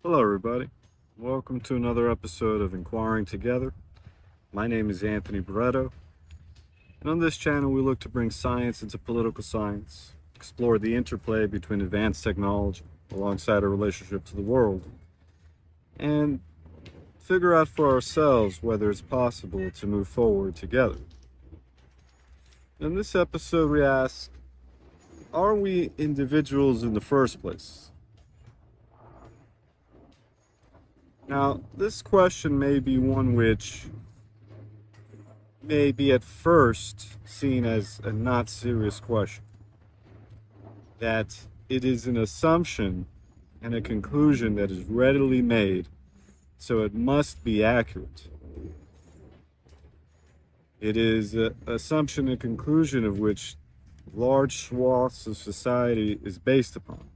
Hello, everybody. Welcome to another episode of Inquiring Together. My name is Anthony Barreto, and on this channel, we look to bring science into political science, explore the interplay between advanced technology alongside our relationship to the world, and figure out for ourselves whether it's possible to move forward together. In this episode, we ask, are we individuals in the first place? Now, this question may be one which may be at first seen as a not serious question, that it is an assumption and a conclusion that is readily made, so it must be accurate. It is an assumption and conclusion of which large swaths of society is based upon.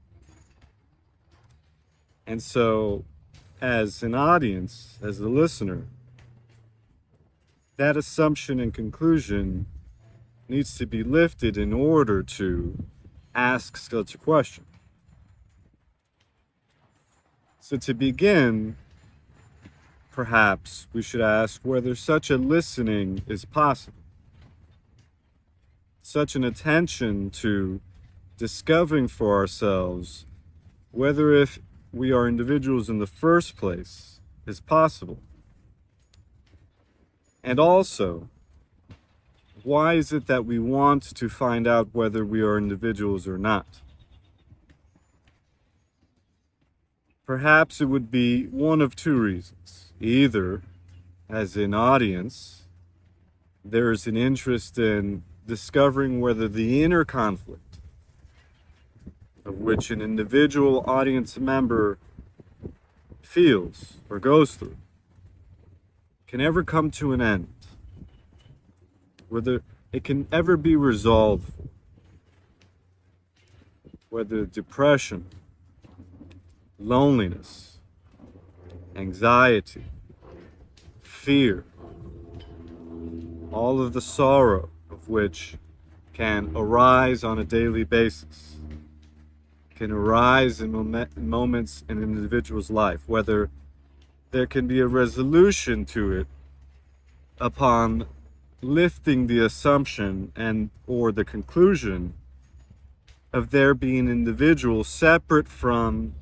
And so, as an audience, as a listener, that assumption and conclusion needs to be lifted in order to ask such a question. So, to begin, perhaps we should ask whether such a listening is possible, such an attention to discovering for ourselves whether if we are individuals in the first place is possible. And also, why is it that we want to find out whether we are individuals or not? Perhaps it would be one of two reasons. Either, as an audience, there is an interest in discovering whether the inner conflict of which an individual audience member feels or goes through can ever come to an end, whether it can ever be resolved, whether depression, loneliness, anxiety, fear, all of the sorrow of which can arise on a daily basis, can arise in moments in an individual's life, whether there can be a resolution to it upon lifting the assumption and or the conclusion of there being an individual separate from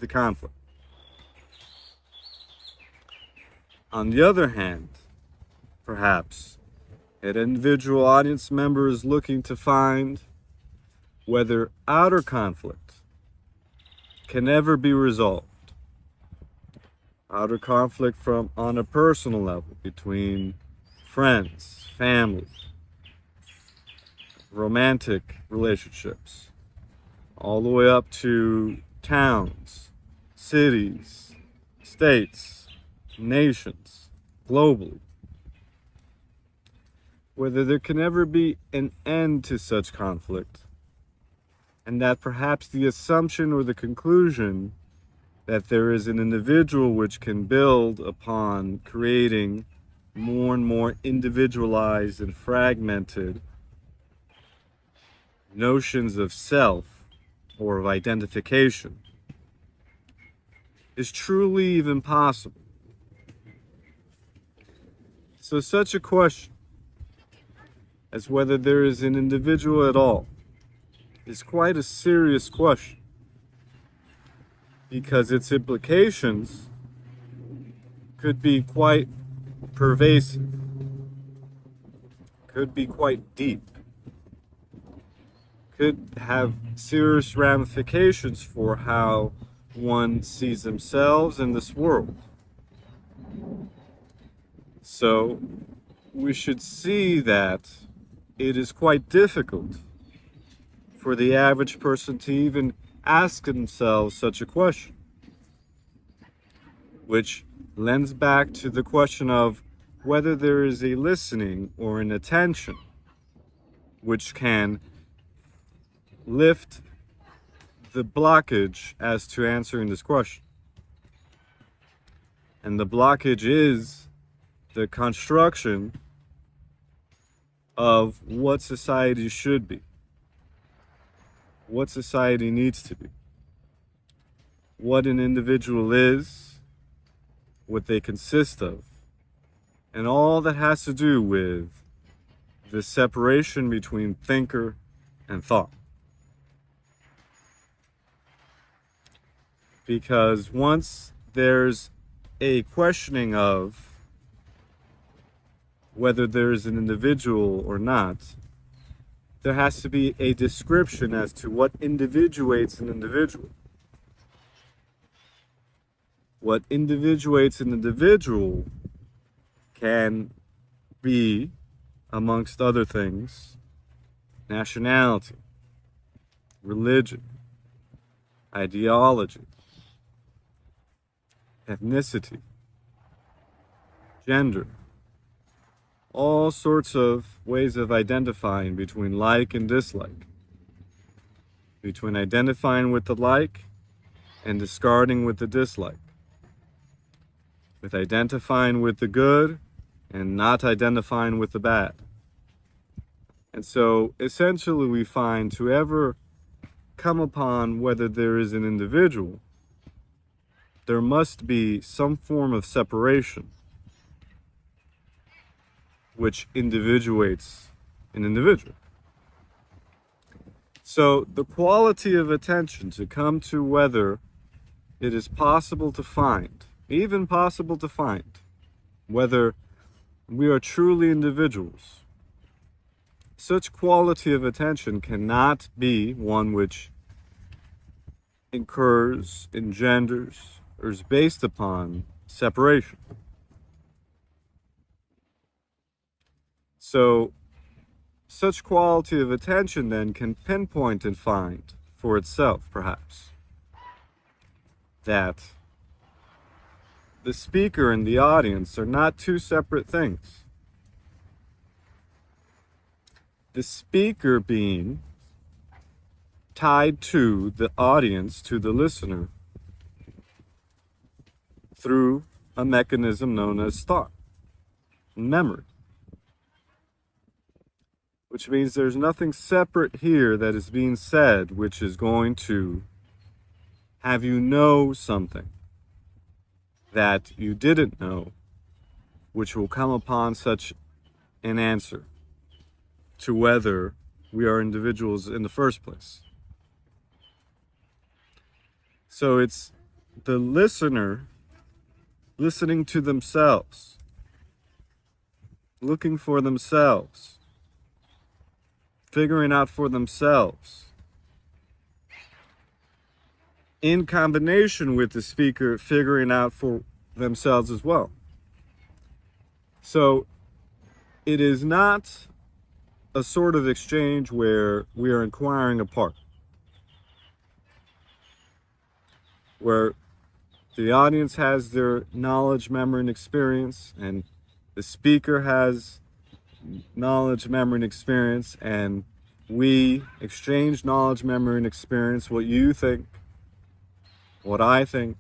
the conflict. On the other hand, perhaps an individual audience member is looking to find whether outer conflict can ever be resolved. Outer conflict from on a personal level between friends, family, romantic relationships, all the way up to towns, cities, states, nations, globally. Whether there can ever be an end to such conflict, and that perhaps the assumption or the conclusion that there is an individual which can build upon creating more and more individualized and fragmented notions of self or of identification is truly even possible. So such a question as whether there is an individual at all is quite a serious question, because its implications could be quite pervasive, could be quite deep, could have serious ramifications for how one sees themselves in this world. So we should see that it is quite difficult for the average person to even ask themselves such a question, which lends back to the question of whether there is a listening or an attention which can lift the blockage as to answering this question. And the blockage is the construction of what society should be, what society needs to be. what an individual is, what they consist of, and all that has to do with the separation between thinker and thought. Because once there's a questioning of whether there's an individual or not, there has to be a description as to what individuates an individual. What individuates an individual can be, amongst other things, nationality, religion, ideology, ethnicity, gender, all sorts of ways of identifying between like and dislike, between identifying with the like and discarding with the dislike, with identifying with the good and not identifying with the bad. And so essentially we find to ever come upon whether there is an individual, there must be some form of separation which individuates an individual. So the quality of attention to come to whether it is possible to find, even possible to find, whether we are truly individuals, such quality of attention cannot be one which incurs, engenders, or is based upon separation. So, such quality of attention then can pinpoint and find for itself, perhaps, that the speaker and the audience are not two separate things. The speaker being tied to the audience, to the listener, through a mechanism known as thought, memory. Which means there's nothing separate here that is being said which is going to have you know something that you didn't know, which will come upon such an answer to whether we are individuals in the first place. So it's the listener listening to themselves, looking for themselves, figuring out for themselves, in combination with the speaker figuring out for themselves as well. So it is not a sort of exchange where we are inquiring apart, where the audience has their knowledge, memory, and experience, and the speaker has knowledge, memory, and experience, and we exchange knowledge, memory, and experience, what you think, what I think,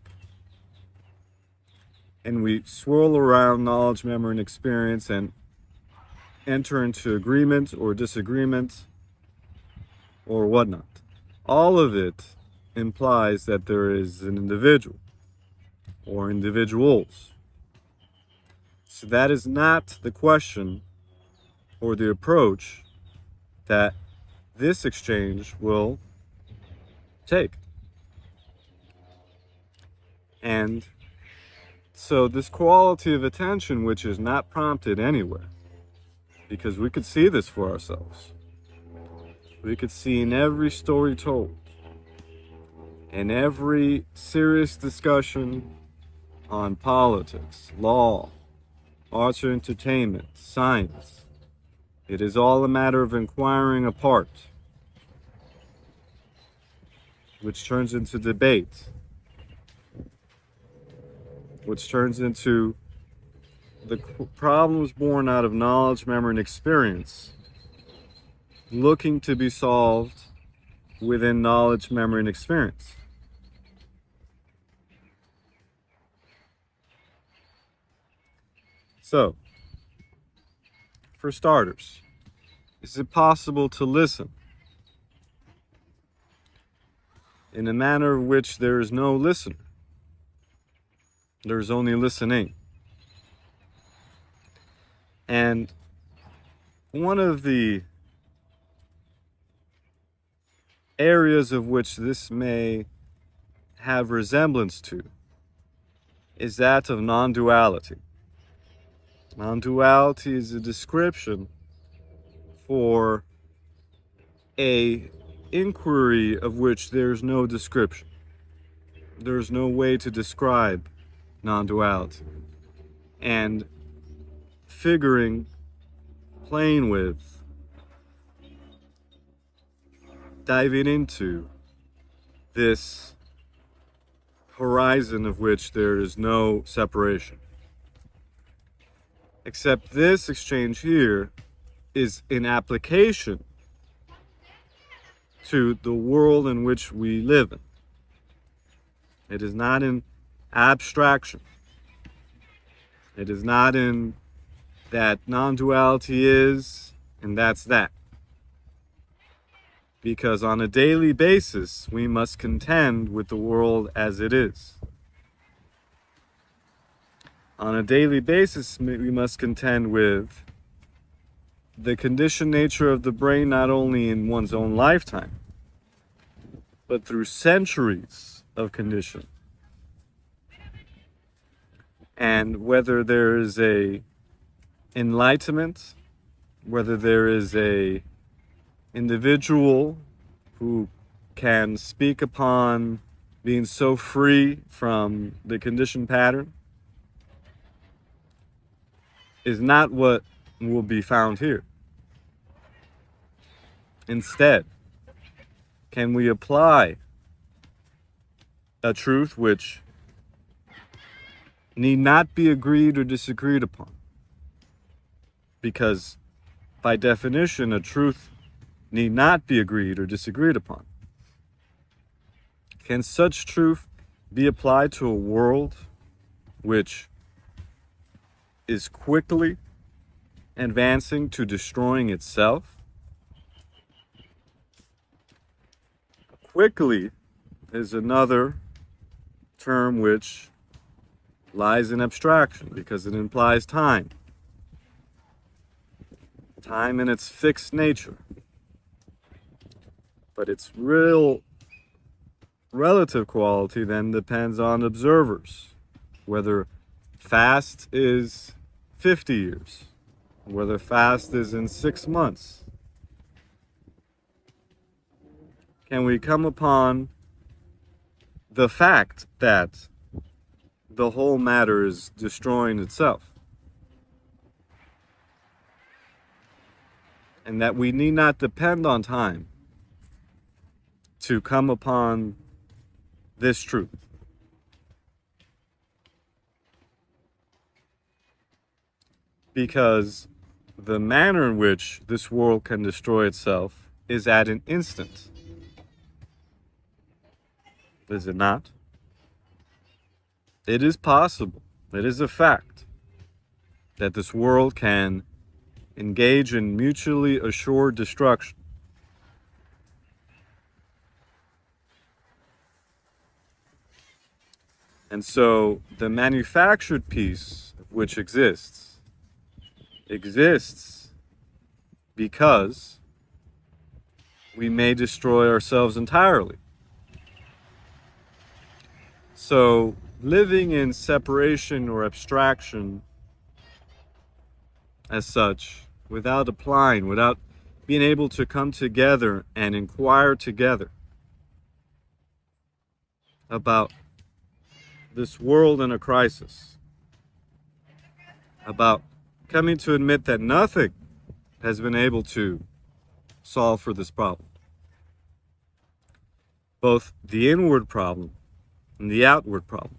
and we swirl around knowledge, memory, and experience and enter into agreement or disagreement or whatnot. All of it implies that there is an individual or individuals. So that is not the question or the approach that this exchange will take. And so this quality of attention, which is not prompted anywhere, because we could see this for ourselves. We could see in every story told, in every serious discussion on politics, law, arts or entertainment, science, it is all a matter of inquiring apart, which turns into debate, which turns into the problems born out of knowledge, memory, and experience, looking to be solved within knowledge, memory, and experience. So, for starters, is it possible to listen? in a manner of which there is no listener. There's only listening. And one of the areas of which this may have resemblance to is that of non-duality. Non-duality is a description for a inquiry of which there's no description. There's no way to describe non-duality. And figuring, playing with, diving into this horizon of which there is no separation. Except this exchange here is in application to the world in which we live in. It is not in abstraction. It is not in that non-duality is, and that's that. Because on a daily basis, we must contend with the world as it is. On a daily basis, we must contend with the conditioned nature of the brain, not only in one's own lifetime, but through centuries of conditioning. And whether there is a enlightenment, whether there is a individual who can speak upon being so free from the conditioned pattern, is not what will be found here. Instead, can we apply a truth which need not be agreed or disagreed upon? Because by definition, a truth need not be agreed or disagreed upon. Can such truth be applied to a world which is quickly advancing to destroying itself? Quickly is another term which lies in abstraction because it implies time. Time in its fixed nature. But its real relative quality then depends on observers. Whether fast is 50 years, whether fast is in 6 months. Can we come upon the fact that the whole matter is destroying itself? And that we need not depend on time to come upon this truth. Because the manner in which this world can destroy itself is at an instant. Is it not? It is possible, it is a fact, that this world can engage in mutually assured destruction. And so the manufactured piece which exists because we may destroy ourselves entirely. So living in separation or abstraction as such, without applying, without being able to come together and inquire together about this world in a crisis, about coming to admit that nothing has been able to solve for this problem. Both the inward problem and the outward problem.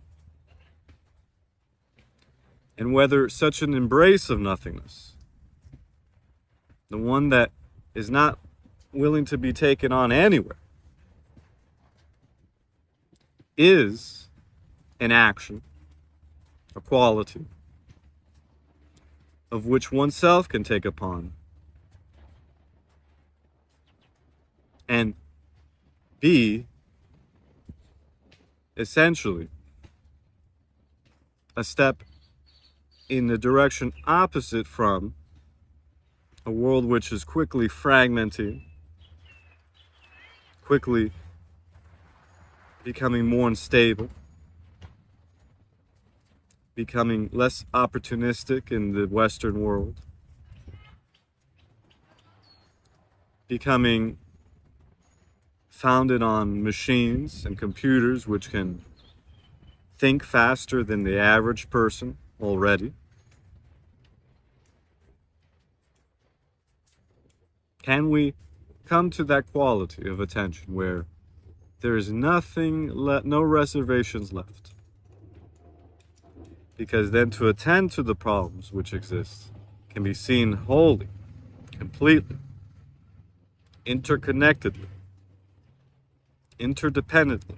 And whether such an embrace of nothingness, the one that is not willing to be taken on anywhere, is an action, a quality, of which oneself can take upon and be essentially a step in the direction opposite from a world which is quickly fragmenting, quickly becoming more unstable, becoming less opportunistic in the Western world, becoming founded on machines and computers which can think faster than the average person already. Can we come to that quality of attention where there is no reservations left? Because then to attend to the problems which exist can be seen wholly, completely, interconnectedly, interdependently,